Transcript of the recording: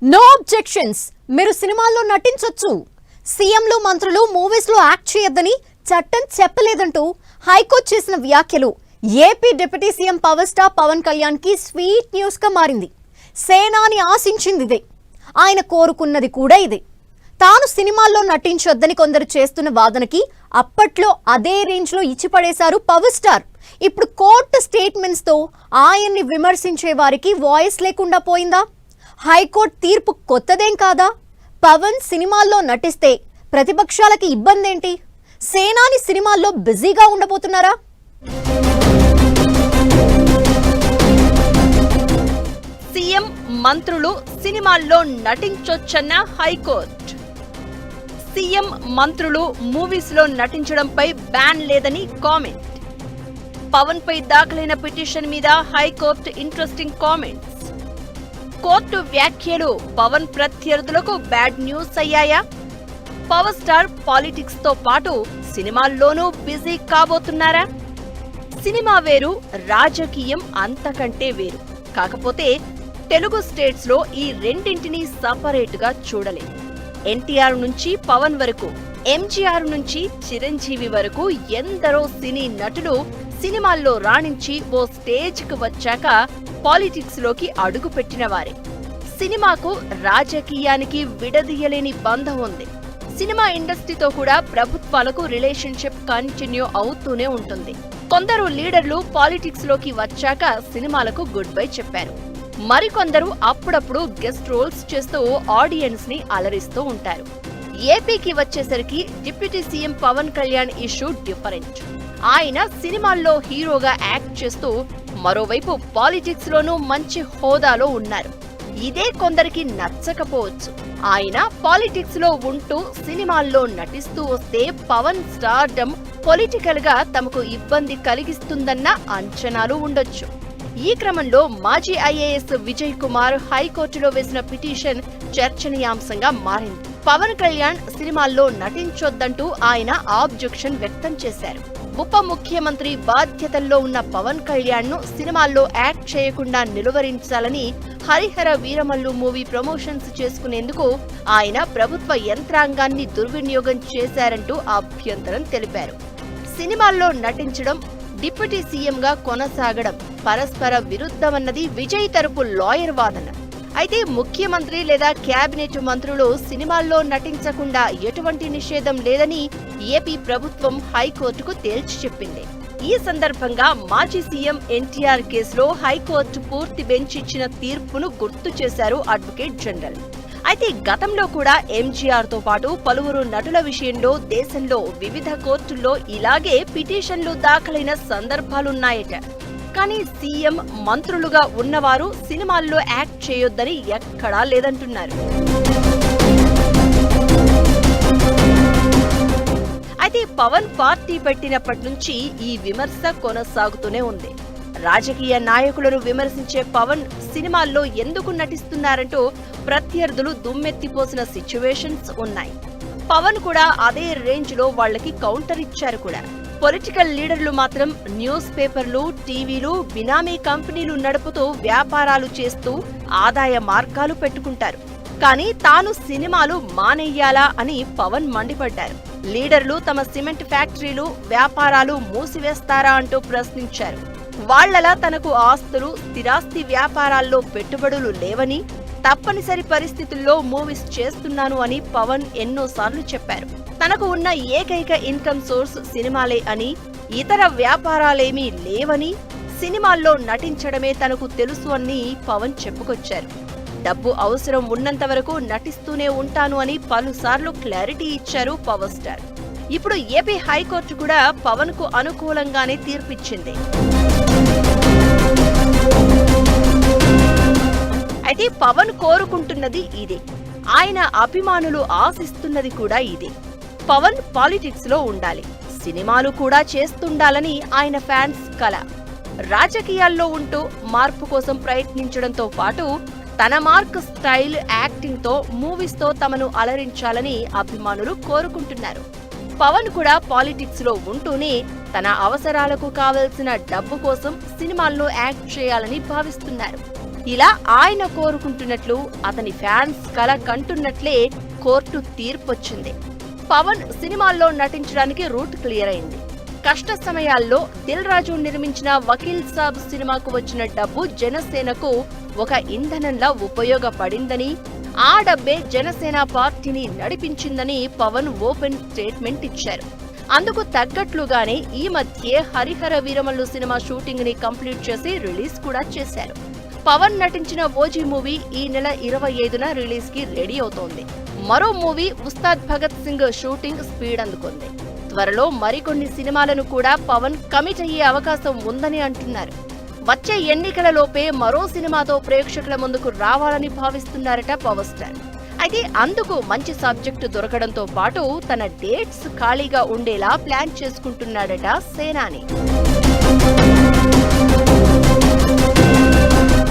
No objections. మీరు సినిమాల్లో నటించొచ్చు. సీఎంలు మంత్రులు మూవీస్ లో యాక్ట్ చేయొద్దని చట్టం చెప్పలేదంటూ హైకోర్టు చేసిన వ్యాఖ్యలు AP deputy CM power star Pawan Kalyan కి స్వీట్ న్యూస్ గా మారింది. సేనాని ఆశించింది ఇదే, ఆయన కోరుకున్నది కూడా ఇదే. తాను సినిమాల్లో నటించొద్దని కొందరు చేస్తున్న వాదనకి అప్పట్లో అదే రేంజ్ లో ఇచ్చి పడేశారు పవర్ స్టార్. ఇప్పుడు కోర్టు స్టేట్మెంట్స్ తో ఆయన్ని విమర్శించే వారికి వాయిస్ లేకుండా పోయిందా? హైకోర్టు తీర్పు కొత్తదేం కాదా? పవన్ సినిమాల్లో నటిస్తే ప్రతిపక్షాలకి ఇబ్బంది ఏంటి? సేనాని సినిమాల్లో బిజీగా ఉండబోతున్నారా? సీఎం మంత్రులు సినిమాల్లో నటించొచ్చన్న హైకోర్టు. సీఎం మంత్రులు మూవీస్ లో నటించడంపై బ్యాన్ లేదని కామెంట్. పవన్ పై దాఖలైన పిటిషన్ మీద హైకోర్టు ఇంట్రెస్టింగ్ కామెంట్స్. కోర్టు వ్యాఖ్యలు పవన్ ప్రత్యర్థులకు బ్యాడ్ న్యూస్ అయ్యాయా? పవర్ స్టార్ పాలిటిక్స్ తో పాటు సినిమాల్లోనూ బిజీ కాబోతున్నారా? సినిమా వేరు, రాజకీయం అంతకంటే వేరు. కాకపోతే తెలుగు స్టేట్స్ లో ఈ రెండింటినీ సపరేట్ గా చూడలేదు. ఎన్టీఆర్ నుంచి పవన్ వరకు, ఎంజీఆర్ నుంచి చిరంజీవి వరకు ఎందరో సినీ నటులు సినిమాల్లో రాణించి ఓ స్టేజ్ కు వచ్చాక పాలిటిక్స్ లోకి అడుగు పెట్టిన వారే. సినిమాకు రాజకీయానికి విడదీయలేని బంధం ఉంది. సినిమా ఇండస్ట్రీతో కూడా ప్రభుత్వాలకు రిలేషన్షిప్ కంటిన్యూ అవుతూనే ఉంటుంది. కొందరు లీడర్లు పాలిటిక్స్ లోకి వచ్చాక సినిమాలకు గుడ్ బై చెప్పారు. మరికొందరు అప్పుడప్పుడు గెస్ట్ రోల్స్ చేస్తూ ఆడియన్స్ ని అలరిస్తూ ఉంటారు. ఏపీకి వచ్చేసరికి deputy CM Pawan Kalyan issue different. ఆయన సినిమాల్లో హీరోగా యాక్ట్ చేస్తూ మరోవైపు పాలిటిక్స్ లోనూ మంచి హోదాలో ఉన్నారు. ఇదే కొందరికి నచ్చకపోవచ్చు. ఆయన పాలిటిక్స్ లో ఉంటూ సినిమాల్లో నటిస్తూ వస్తే పవన్ స్టార్డమ్ పొలిటికల్ గా తమకు ఇబ్బంది కలిగిస్తుందన్న అంచనాలు ఉండొచ్చు. ఈ క్రమంలో మాజీ ఐఏఎస్ విజయ్ కుమార్ హైకోర్టులో వేసిన పిటిషన్ చర్చనీయాంశంగా మారింది. పవన్ కళ్యాణ్ సినిమాల్లో నటించొద్దంటూ ఆయన ఆబ్జెక్షన్ వ్యక్తం చేశారు. ఉప ముఖ్యమంత్రి బాధ్యతల్లో ఉన్న పవన్ కళ్యాణ్ ను సినిమాల్లో యాక్ట్ చేయకుండా నిలువరించాలని హరిహర వీరమల్లు మూవీ ప్రమోషన్స్ చేసుకునేందుకు ఆయన ప్రభుత్వ యంత్రాంగాన్ని దుర్వినియోగం చేశారంటూ అభ్యంతరం తెలిపారు. సినిమాల్లో నటించడం, డిప్యూటీ సీఎంగా కొనసాగడం పరస్పర విరుద్ధమన్నది విజయ్ తరపు లాయర్ వాదన. అయితే ముఖ్యమంత్రి లేదా కేబినెట్ మంత్రులు సినిమాల్లో నటించకుండా ఎటువంటి నిషేధం లేదని ఏపీ ప్రభుత్వం హైకోర్టుకు తేల్చి చెప్పింది. ఈ సందర్భంగా మాజీ సీఎం ఎన్టీఆర్ కేసులో హైకోర్టు పూర్తి బెంచ్ ఇచ్చిన తీర్పును గుర్తు చేశారు అడ్వకేట్ జనరల్. అయితే గతంలో కూడా ఎంజీఆర్ తో పాటు పలువురు నటుల విషయంలో దేశంలో వివిధ కోర్టుల్లో ఇలాగే పిటిషన్లు దాఖలైన సందర్భాలున్నాయట. కానీ సీఎం మంత్రులుగా ఉన్నవారు సినిమాల్లో యాక్ట్ చేయొద్దని ఎక్కడా లేదంటున్నారు. అయితే పవన్ పార్టీ పెట్టినప్పటి నుంచి ఈ విమర్శ కొనసాగుతూనే ఉంది. రాజకీయ నాయకులను విమర్శించే పవన్ సినిమాల్లో ఎందుకు నటిస్తున్నారంటూ ప్రత్యర్థులు దుమ్మెత్తిపోసిన సిచ్యువేషన్స్ ఉన్నాయి. పవన్ కూడా అదే రేంజ్ లో వాళ్లకి కౌంటర్ ఇచ్చారు కూడా. పొలిటికల్ లీడర్లు మాత్రం న్యూస్ పేపర్లు, టీవీలు, బినామీ కంపెనీలు నడుపుతూ వ్యాపారాలు చేస్తూ ఆదాయ మార్గాలు పెట్టుకుంటారు. కానీ తాను సినిమాలు మానేయాలా అని పవన్ మండిపడ్డారు. లీడర్లు తమ సిమెంట్ ఫ్యాక్టరీలు, వ్యాపారాలు మూసివేస్తారా అంటూ ప్రశ్నించారు. వాళ్లలా తనకు ఆస్తులు, స్థిరాస్తి వ్యాపారాల్లో పెట్టుబడులు లేవని, తప్పనిసరి పరిస్థితుల్లో మూవీస్ చేస్తున్నాను అని పవన్ ఎన్నోసార్లు చెప్పారు. తనకు ఉన్న ఏకైక ఇన్కమ్ సోర్స్ సినిమాలే అని, ఇతర వ్యాపారాలేమీ లేవని, సినిమాల్లో నటించడమే తనకు తెలుసు అని పవన్ చెప్పుకొచ్చారు. డబ్బు అవసరం ఉన్నంత వరకు నటిస్తూనే ఉంటాను అని పలుసార్లు క్లారిటీ ఇచ్చారు పవర్ స్టార్. ఇప్పుడు ఏపీ హైకోర్టు కూడా పవన్ కు అనుకూలంగానే తీర్పిచ్చింది. అయితే పవన్ కోరుకుంటున్నది ఇదే, ఆయన అభిమానులు ఆశిస్తున్నది కూడా ఇదే. పవన్ పాలిటిక్స్ లో ఉండాలి, సినిమాలు కూడా చేస్తుండాలని ఆయన ఫ్యాన్స్ కల. రాజకీయాల్లో ఉంటూ మార్పు కోసం ప్రయత్నించడంతో పాటు తన మార్క్, స్టైల్, యాక్టింగ్ తో మూవీస్ తో తమను అలరించాలని అభిమానులు కోరుకుంటున్నారు. పవన్ కూడా పాలిటిక్స్ లో ఉంటూనే తన అవసరాలకు కావలసిన డబ్బు కోసం సినిమాల్లో యాక్ట్ చేయాలని భావిస్తున్నారు. ఇలా ఆయన కోరుకుంటున్నట్లు అతని ఫ్యాన్స్ కల కంటున్నట్లే కోర్టు తీర్పొచ్చింది. పవన్ సినిమాల్లో నటించడానికి రూట్ క్లియర్ అయింది. కష్ట సమయాల్లో దిల్ రాజు నిర్మించిన వకీల్ సాబ్ సినిమాకు వచ్చిన డబ్బు జనసేనకు ఒక ఇంధనంలా ఉపయోగపడిందని, ఆ డబ్బే జనసేన పార్టీని నడిపించిందని పవన్ ఓపెన్ స్టేట్మెంట్ ఇచ్చారు. అందుకు తగ్గట్లుగానే ఈ మధ్యే హరిహర వీరమల్లు సినిమా షూటింగ్ ని కంప్లీట్ చేసి రిలీజ్ కూడా చేశారు. పవన్ నటించిన ఓజీ మూవీ ఈ నెల 25న రిలీజ్ కి రెడీ అవుతోంది. మరో movie Ustaad Bhagat Singh shooting speed అందుకుంది. త్వరలో మరికొన్ని సినిమాలను కూడా పవన్ కమిట్ అయ్యే అవకాశం ఉందని అంటున్నారు. వచ్చే ఎన్నికలలోపే మరో సినిమాతో ప్రేక్షకుల ముందుకు రావాలని భావిస్తున్నారట పవర్ స్టార్. అయితే అందుకు మంచి సబ్జెక్టు దొరకడంతో పాటు తన డేట్స్ ఖాళీగా ఉండేలా ప్లాన్ చేసుకుంటున్నాడట సేనాని.